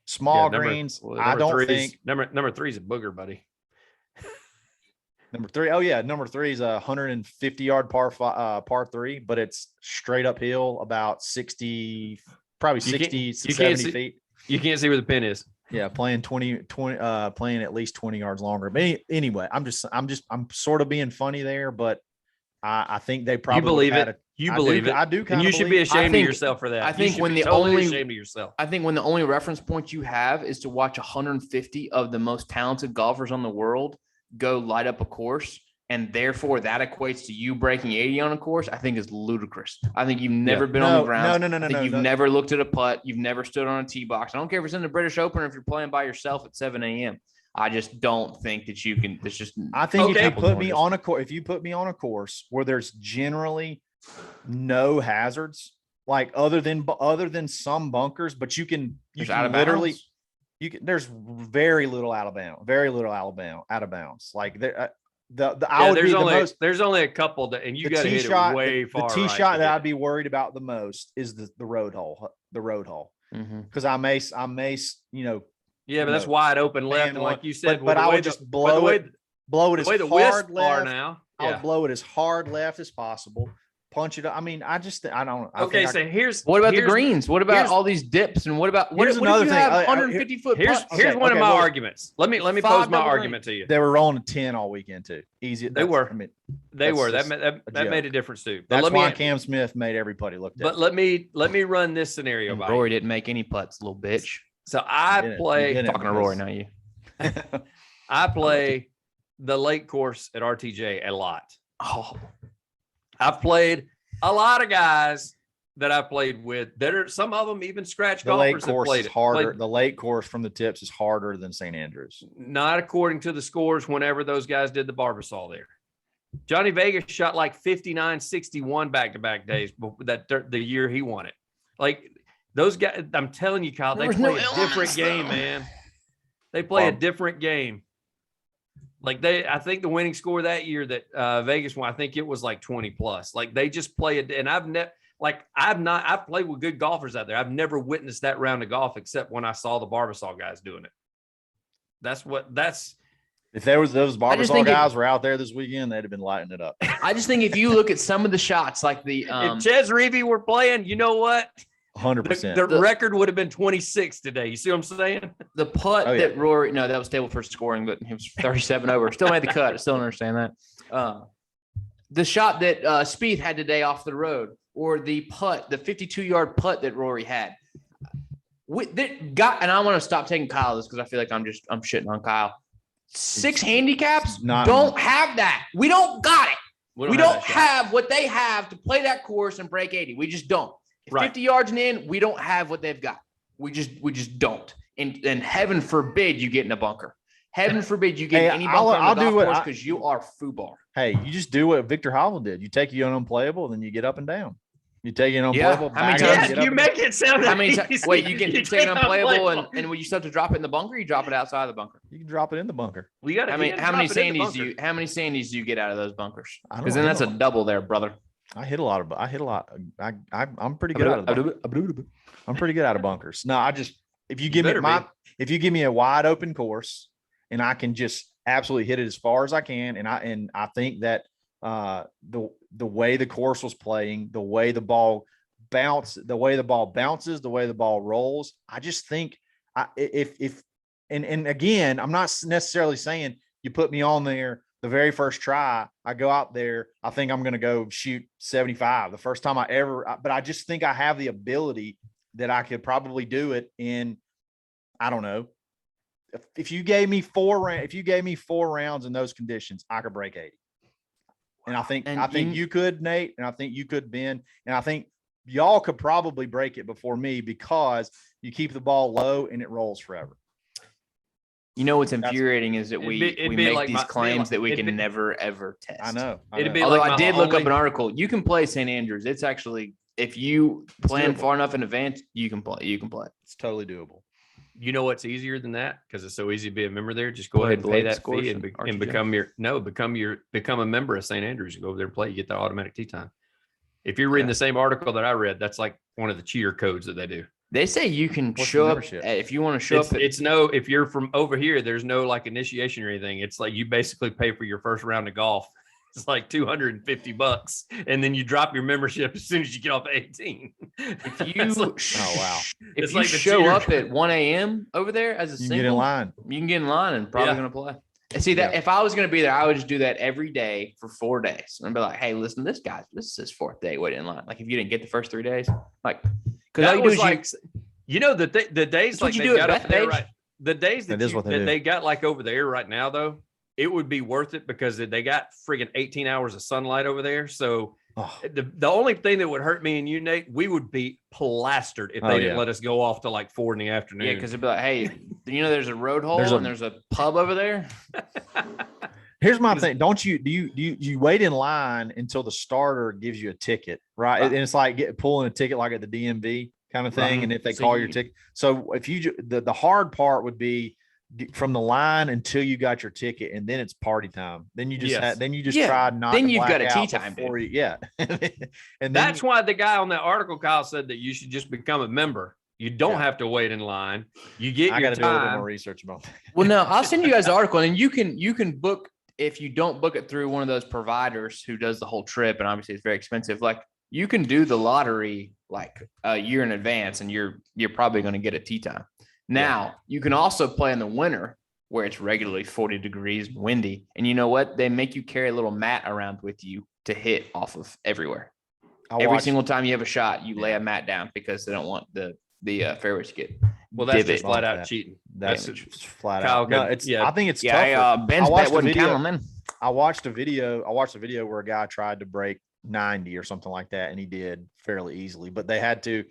Small greens. I don't think number 3 is a booger, buddy. Number 3. Oh yeah, number 3 is a 150-yard par 3, but it's straight uphill about 60, probably 60, 70 feet. You can't see where the pin is. Yeah, playing 20, playing at least 20 yards longer. But anyway, I'm sort of being funny there, but I think they probably believe it. You believe it. I do. And you should be ashamed of yourself for that. I think when the only reference point you have is to watch 150 of the most talented golfers on the world go light up a course, and therefore that equates to you breaking 80 on a course, I think is ludicrous. I think you've never been on the ground. No. You've never looked at a putt. You've never stood on a tee box. I don't care if it's in the British Open or if you're playing by yourself at 7 a.m. I just don't think that you can. It's just. I think if you put me on a course where there's generally no hazards, like other than some bunkers, but you can literally. There's very little out of bounds. Like there. There's only a couple that, and you got to hit it way far. The tee shot that I'd be worried about the most is the road hole. The road hole, because I may, Yeah, but that's wide open left, and like you said, but I would just blow it as hard left now. I would blow it as hard left as possible. punch it up. I mean, I don't. Okay, so what about the greens? What about all these dips? And what if you have 150 foot? Here's one of my arguments. Let me pose my argument to you. They were rolling a 10 all weekend too. Easy. They were. That made a difference too. But that's why Cam Smith made everybody look. But let me run this scenario by Rory didn't make any putts, little bitch. So I play. Talking to Rory, not you. I play the lake course at RTJ a lot. Oh. I've played a lot of guys that I played with that are some of them even scratch golfers. The lake course is harder. The lake course from the tips is harder than St. Andrews. Not according to the scores whenever those guys did the Barbasol there. Johnny Vegas shot like 59, 61 back-to-back days the year he won it. Like those guys, I'm telling you, Kyle, they play a different game, man. They play a different game. Like I think the winning score that year that Vegas won, I think it was like 20 plus. Like they just play it. And I've played with good golfers out there. I've never witnessed that round of golf except when I saw the Barbasol guys doing it. If there was those Barbasol guys were out there this weekend, they'd have been lighting it up. I just think if you look at some of the shots, like if Ches Reavy were playing, you know what? 100%. The record would have been 26 today. You see what I'm saying? The putt that Rory, no, that was table for scoring, but he was 37 over. Still made the cut. I still don't understand that. The shot that Spieth had today off the road, or the putt, the 52-yard putt that Rory had. And I want to stop taking Kyle this because I feel like I'm shitting on Kyle. 6 handicaps don't have that. We don't got it. We don't have what they have to play that course and break 80. We just don't. 50 yards and in, we don't have what they've got. We just don't. And heaven forbid you get in a bunker. Heaven forbid you get any bunker on the golf course because you are foobar. Hey, you just do what Victor Hovland did. You take your unplayable, then you get up and down. You take it unplayable. You make it sound easy. Wait, you take it unplayable, and when you start to drop it in the bunker, you drop it outside of the bunker. You can drop it in the bunker. How many sandies do you get out of those bunkers? Because then that's a double there, brother. I hit a lot. I'm pretty good out of I'm pretty good out of bunkers. No, if you give me a wide open course and I can just absolutely hit it as far as I can, and I think that the way the course was playing, the way the ball bounces, the way the ball rolls, I just think and again, I'm not necessarily saying you put me on there the very first try, I go out there, I think I'm going to go shoot 75 the first time but I just think I have the ability that I could probably do it in, I don't know. If you gave me 4 rounds in those conditions, I could break 80. And I think you could, Nate, and I think you could, Ben, and I think y'all could probably break it before me because you keep the ball low and it rolls forever. You know what's infuriating is that we make like these claims that we can never ever test. I know. Although I did look up an article. You can play St. Andrews. It's actually, if you plan far enough in advance, you can play. It's totally doable. You know what's easier than that? Because it's so easy to be a member there. Just go ahead and pay that fee and become a member of St. Andrews. You go over there and play. You get the automatic tee time. If you're reading the same article that I read, that's like one of the cheater codes that they do. They say you can show up if you want to show up. If you're from over here, there's no like initiation or anything. It's like you basically pay for your first round of golf. It's like $250, and then you drop your membership as soon as you get off 18. If you if you show up at 1 a.m. over there as a single, you can get in line and probably going to play. And see that if I was going to be there, I would just do that every day for 4 days and be like, hey, listen, this is his 4th day waiting in line. Like if you didn't get the first 3 days, like. Because all you do is the days like they got up there, right? The days that they got like over there right now, though, it would be worth it because they got friggin' 18 hours of sunlight over there. So the only thing that would hurt me and you, Nate, we would be plastered if they didn't let us go off to like 4 in the afternoon. Yeah, because it'd be like, hey, there's a road hole and there's a pub over there. Here's my thing. Do you wait in line until the starter gives you a ticket, right? And it's like pulling a ticket like at the DMV kind of thing. And if they call your ticket, so if the hard part would be from the line until you got your ticket, and then it's party time. Then you just try not. Then you've got a tea time. And that's why the guy on that article, Kyle, said that you should just become a member. You don't have to wait in line. You get. I got to do a little bit more research about that. Well, no, I'll send you guys the article, and you can book if you don't book it through one of those providers who does the whole trip, and obviously it's very expensive, like you can do the lottery like a year in advance, and you're probably going to get a tee time. Now you can also play in the winter where it's regularly 40 degrees and windy, and you know what? They make you carry a little mat around with you to hit off of everywhere. Every single time you have a shot, you lay a mat down because they don't want the fairways to get. Well, that's just flat out cheating. That's flat Kyle out. No, could- it's. yeah. I think it's Yeah, tougher. Ben's I watched bet a wouldn't video. count them in. I watched a video where a guy tried to break 90 or something like that, and he did fairly easily. But they had to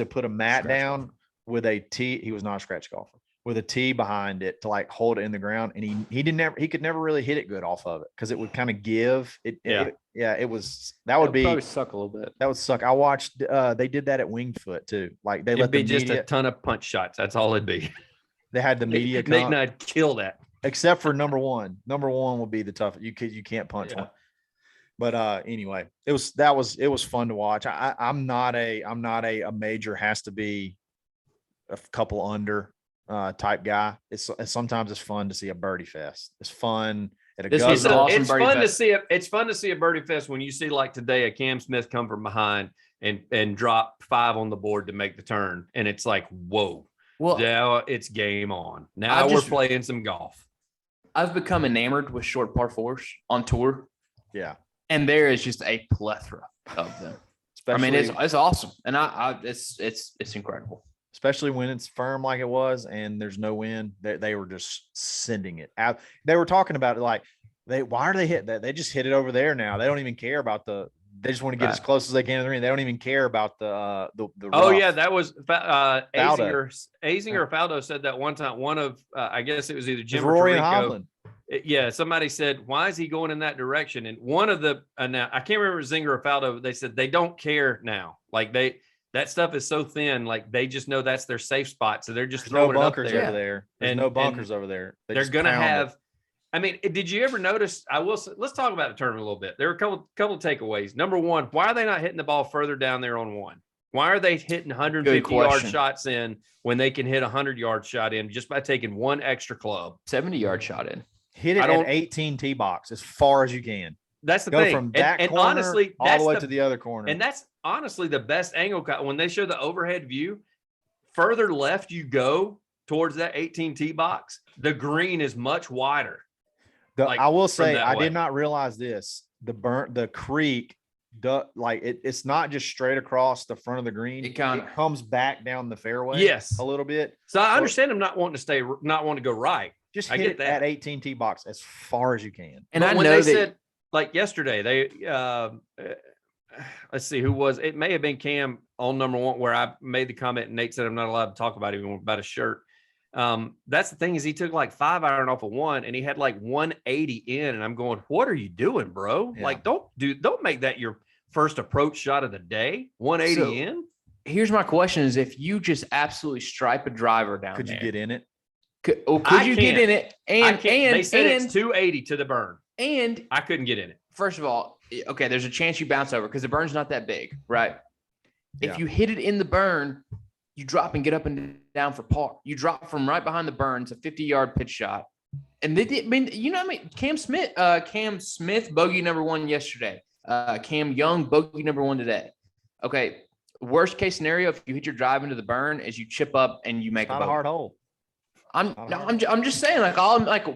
put a mat down with a tee. He was not a scratch golfer, with a tee behind it to like hold it in the ground, and he could never really hit it good off of it because it would kind of give it. It was that would probably suck a little bit. That would suck. I watched. They did that at Winged Foot too. Like they It'd let be the just media. a ton of punch shots. That's all it'd be. They had the media Nate come, and I'd kill that. except for number one. Number one will be the tough. You can't punch Yeah. one. But anyway, it was fun to watch. I'm not a major has to be a couple under type guy. It's sometimes it's fun to see a birdie fest. It's fun at a This guzzler. was awesome It's birdie fun to fest. see it's fun to see a birdie fest when you see like today a Cam Smith come from behind and drop 5 on the board to make the turn, and it's like, whoa. Well, Now it's game on. Now we're playing some golf. I've become enamored with short par fours on tour, Yeah. and there is just a plethora of them. Especially, it's awesome, and it's incredible. especially when it's firm like it was and there's no wind. They were just sending it out. They were talking about it like why are they hitting that? They just hit it over there now. They don't even care about they just want to get as close as they can to the ring. They don't even care about the Oh rough. yeah, that was Faldo. Azinger or Faldo said that one time. One of I guess it was either It was Jim or Rory and Tirico. Hovland. Yeah, somebody said, why is he going in that direction? And one of the now I can't remember Zinger or Faldo, but they said they don't care now. Like that stuff is so thin, like they just know that's their safe spot. So they're just There's no throwing it up bunkers there. over there. There's And- no bunkers over there. They They're just gonna pound it. have. I mean, did you ever notice? Let's talk about the tournament a little bit. There were a couple of takeaways. Number one, why are they not hitting the ball further down there on one? Why are they hitting 150 yard shots in when they can hit 100-yard shot in just by taking one extra club? 70-yard shot in. Hit it at 18 tee box as far as you can. That's the Go thing. from that and corner honestly, all the way to the other corner. And that's honestly the best angle. When they show the overhead view, further left you go towards that 18 tee box, the green is much wider. I will say, that I way. did not realize this. The creek, it's not just straight across the front of the green. It kinda- comes back down the fairway. Yes. A little bit. So I understand them not wanting to go right. Just I hit get it that. at 18 tee box as far as you can. And But I when know they that said, like yesterday, let's see who was it. May have been Cam on number one, where I made the comment and Nate said I'm not allowed to talk about even about a shirt. That's the thing, is he took like 5-iron off of one and he had like 180 in, and I'm going, what are you doing, bro? Yeah. Like don't make that your first approach shot of the day. 180 So, in. here's my question: is if you just absolutely stripe a driver down Could you there, get in it? could I you get can't. in it? And they said it's 280 to the burn. and I couldn't get in it. first of all, okay, there's a chance you bounce over because the burn's not that big, right? Yeah. If you hit it in the burn, you drop and get up and down for par. You drop from right behind the burn. It's a 50-yard pitch shot. And they did, I mean, you know what I mean? Cam Smith, bogey number one yesterday. Cam Young, bogey number one today. Okay. Worst case scenario, if you hit your drive into the burn, is you chip up and you make Not a a bogey. hard hole. I'm just saying, like,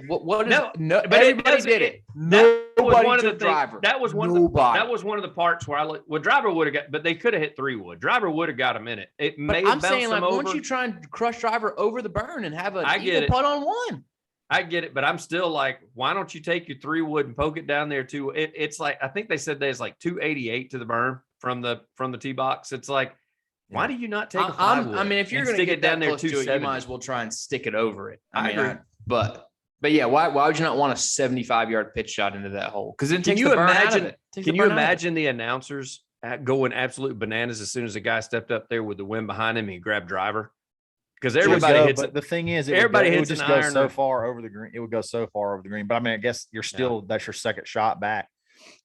what is No, but everybody did it. That was Nobody one of the took things. driver. That was one. That was one of the parts where driver would have got, but they could have hit 3-wood. Driver would have got him in it. It may But have I'm bounced saying, like, him over. once you try and crush driver over the burn and have an I get eagle it. putt on one. I get it, but I'm still like, why don't you take your 3-wood and poke it down there too? It's like, I think they said there's like 288 to the burn from the tee box. It's like, why do you not take a 5-wood? I mean, if you're and going to stick get it down there close to it, you 270? might as well try and stick it over it. I mean, agree. But yeah, why would you not want a 75-yard pitch shot into that hole? Because it Can takes you the burn out of imagine? it. Takes Can the you burn out of it. imagine the announcers going absolute bananas as soon as the guy stepped up there with the wind behind him and he grabbed driver? Because everybody hits But it. the thing is, Everybody it would hits just an go iron so or- far over the green. It would go so far over the green. But I mean, I guess you're still that's your second shot back.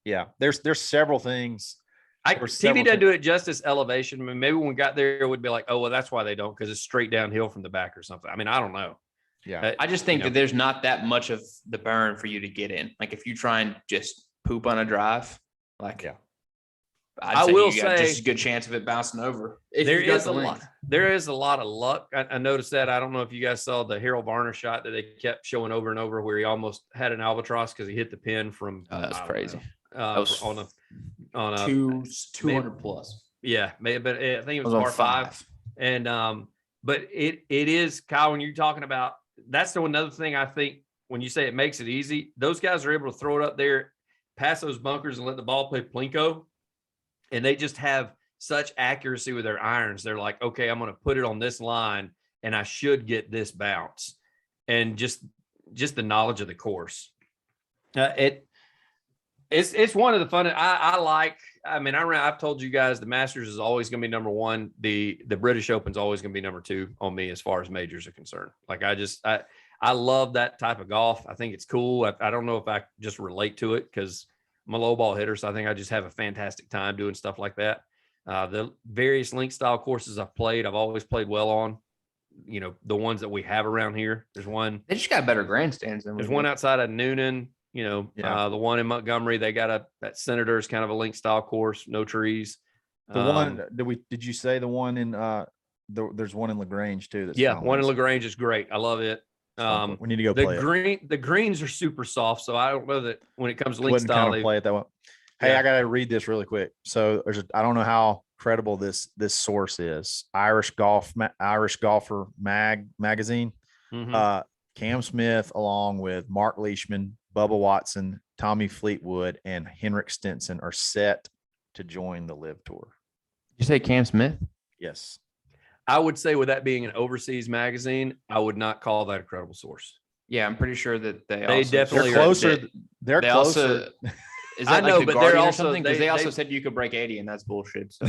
Yeah, there's several things. TV doesn't do it justice elevation. I mean, maybe when we got there, it would be like, oh, well, that's why they don't, because it's straight downhill from the back or something. I mean, I don't know. Yeah. I just think that there's not that much of the burn for you to get in. Like if you try and just poop on a drive, like I will you got say just a good chance of it bouncing over. There is a lot of luck. I noticed that. I don't know if you guys saw the Harold Varner shot that they kept showing over and over, where he almost had an albatross because he hit the pin from. That's crazy. That was on a 200 plus. Yeah, but I think it was par 5. And but it is, Kyle, when you're talking about, that's another thing I think when you say it makes it easy, those guys are able to throw it up there, pass those bunkers, and let the ball play plinko. And they just have such accuracy with their irons. They're like, okay, I'm going to put it on this line and I should get this bounce. And just the knowledge of the course. It's one of the fun. I've told you guys the Masters is always going to be number 1. The British Open is always going to be number 2 on me as far as majors are concerned. Like I love that type of golf. I think it's cool. I don't know if I just relate to it because I'm a low ball hitter, so I think I just have a fantastic time doing stuff like that. The various link style courses I've played, I've always played well on. You know, the ones that we have around here. There's one. They just got better grandstands than there's one outside of Noonan. You know, the one in Montgomery, they got that Senator's kind of a link style course, no trees. The one did you say the one in there's one in LaGrange too? That's one in LaGrange is great. I love it. We need to go play the greens are super soft, so I don't know that when it comes to link style, kind of play it that way. Hey, I gotta read this really quick. So I don't know how credible this source is. Irish Golfer magazine. Mm-hmm. Cam Smith, along with Mark Leishman, Bubba Watson, Tommy Fleetwood, and Henrik Stenson are set to join the LIV Tour. You say Cam Smith? Yes. I would say, with that being an overseas magazine, I would not call that a credible source. Yeah, I'm pretty sure that they definitely are closer. They're closer. Also, is that like the Guardian or something? Because they also said you could break 80, and that's bullshit. So.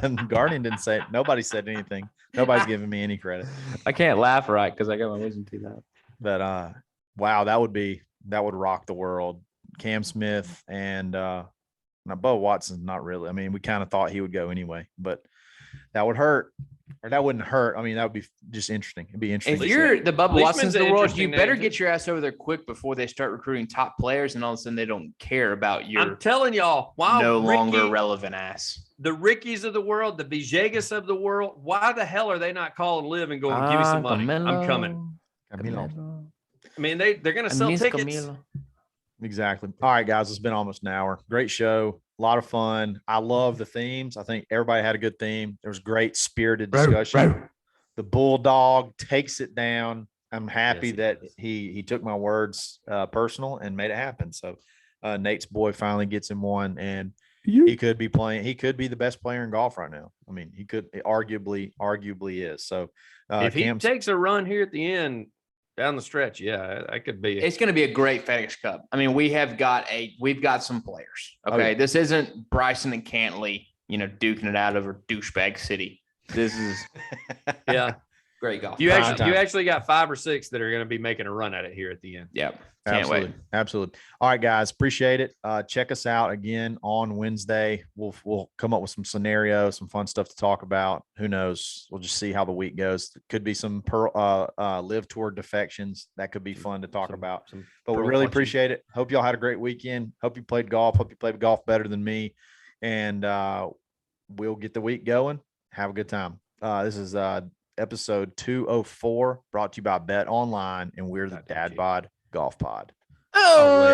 And Guardian didn't say it. Nobody said anything. Nobody's giving me any credit. I can't laugh right because I got my wisdom teeth out. But wow, that would rock the world. Cam Smith and now Bubba Watson's not really. I mean, we kind of thought he would go anyway, but that would hurt. Or that wouldn't hurt. I mean, that would be just interesting. It'd be interesting. If you're the Bubba Watsons of the world, you better get your ass over there quick before they start recruiting top players, and all of a sudden they don't care about your. I'm telling y'all, longer relevant ass. The Rickies of the world, the Vijegas of the world. Why the hell are they not calling LIV and going, give me some money? I'm coming. Camilo. I mean, they're going to sell tickets. Camilo. Exactly. All right, guys, it's been almost an hour. Great show. A lot of fun. I love the themes. I think everybody had a good theme. There was great spirited discussion. The Bulldog takes it down. I'm happy that he took my words personal and made it happen. So Nate's boy finally gets him one, and he could be playing. He could be the best player in golf right now. I mean, he could arguably is. So if he takes a run here at the end, down the stretch, I could be. It's going to be a great FedEx Cup. I mean, we've got some players. Okay, This isn't Bryson and Cantley, duking it out over douchebag city. This is great golf. You actually got 5 or 6 that are going to be making a run at it here at the end. Yep. Can't wait. Absolutely. All right, guys. Appreciate it. Check us out again on Wednesday. We'll come up with some scenarios, some fun stuff to talk about. Who knows? We'll just see how the week goes. It could be some LIV Tour defections. That could be fun to talk about. But we really appreciate it. Hope y'all had a great weekend. Hope you played golf. Hope you played golf better than me. And we'll get the week going. Have a good time. This is episode 204, brought to you by Bet Online, and we're the Dadbod Golf Pod. Oh,